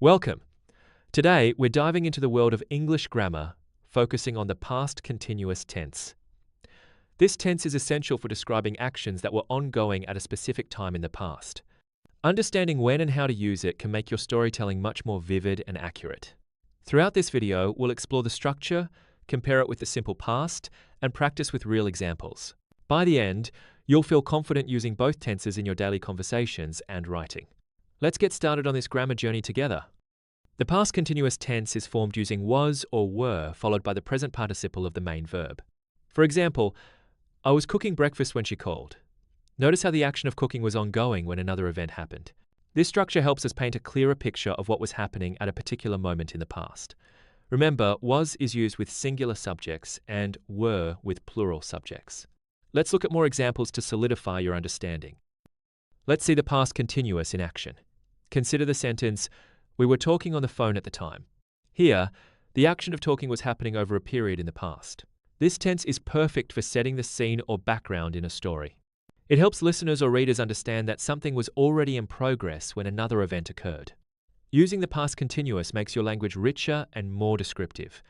Welcome. Today, we're diving into the world of English grammar, focusing on the past continuous tense. This tense is essential for describing actions that were ongoing at a specific time in the past. Understanding when and how to use it can make your storytelling much more vivid and accurate. Throughout this video, we'll explore the structure, compare it with the simple past, and practice with real examples. By the end, you'll feel confident using both tenses in your daily conversations and writing. Let's get started on this grammar journey together. The past continuous tense is formed using was or were followed by the present participle of the main verb. For example, I was cooking breakfast when she called. Notice how the action of cooking was ongoing when another event happened. This structure helps us paint a clearer picture of what was happening at a particular moment in the past. Remember, was is used with singular subjects and were with plural subjects. Let's look at more examples to solidify your understanding. Let's see the past continuous in action. Consider the sentence, "We were talking on the phone at the time." Here, the action of talking was happening over a period in the past. This tense is perfect for setting the scene or background in a story. It helps listeners or readers understand that something was already in progress when another event occurred. Using the past continuous makes your language richer and more descriptive.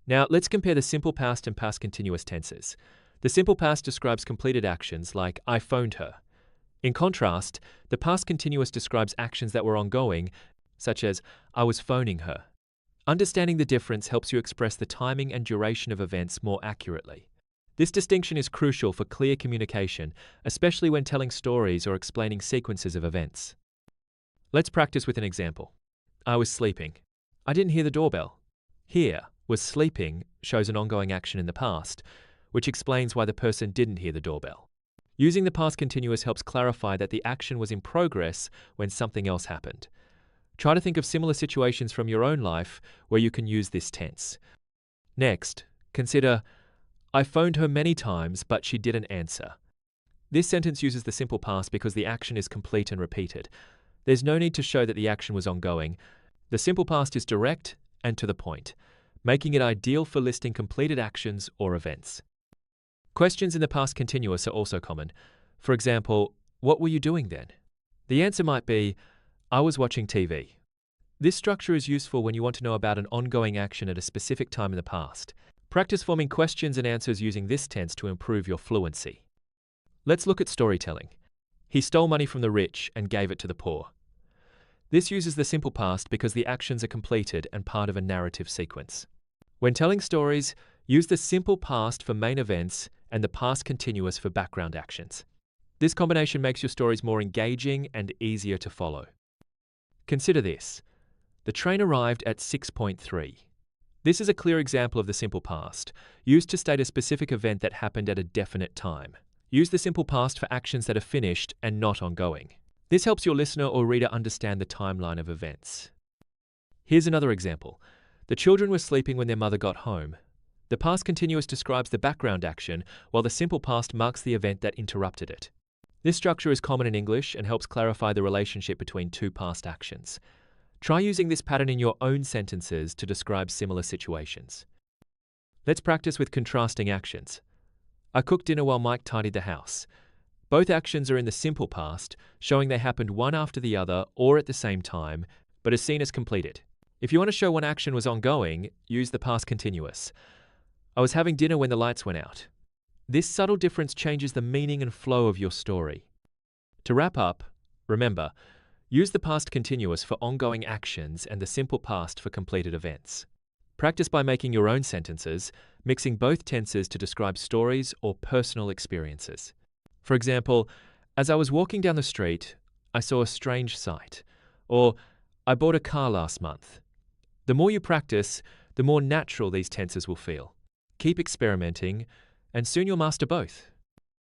Now, let's compare the simple past and past continuous tenses. The simple past describes completed actions like I phoned her. In contrast, the past continuous describes actions that were ongoing, such as I was phoning her. Understanding the difference helps you express the timing and duration of events more accurately. This distinction is crucial for clear communication, especially when telling stories or explaining sequences of events. Let's practice with an example. I was sleeping. I didn't hear the doorbell. Here, was sleeping shows an ongoing action in the past, which explains why the person didn't hear the doorbell. Using the past continuous helps clarify that the action was in progress when something else happened. Try to think of similar situations from your own life where you can use this tense. Next, consider, I phoned her many times, but she didn't answer. This sentence uses the simple past because the action is complete and repeated. There's no need to show that the action was ongoing. The simple past is direct and to the point, making it ideal for listing completed actions or events. Questions in the past continuous are also common. For example, what were you doing then? The answer might be, I was watching TV. This structure is useful when you want to know about an ongoing action at a specific time in the past. Practice forming questions and answers using this tense to improve your fluency. Let's look at storytelling. He stole money from the rich and gave it to the poor. This uses the simple past because the actions are completed and part of a narrative sequence. When telling stories, use the simple past for main events and the past continuous for background actions. This combination makes your stories more engaging and easier to follow. Consider this. The train arrived at 6:3. This is a clear example of the simple past, used to state a specific event that happened at a definite time. Use the simple past for actions that are finished and not ongoing. This helps your listener or reader understand the timeline of events. Here's another example. The children were sleeping when their mother got home. The past continuous describes the background action, while the simple past marks the event that interrupted it. This structure is common in English and helps clarify the relationship between two past actions. Try using this pattern in your own sentences to describe similar situations. Let's practice with contrasting actions. I cooked dinner while Mike tidied the house. Both actions are in the simple past, showing they happened one after the other or at the same time, but are seen as completed. If you want to show one action was ongoing, use the past continuous. I was having dinner when the lights went out. This subtle difference changes the meaning and flow of your story. To wrap up, remember, use the past continuous for ongoing actions and the simple past for completed events. Practice by making your own sentences, mixing both tenses to describe stories or personal experiences. For example, as I was walking down the street, I saw a strange sight. Or, I bought a car last month. The more you practice, the more natural these tenses will feel. Keep experimenting, and soon you'll master both.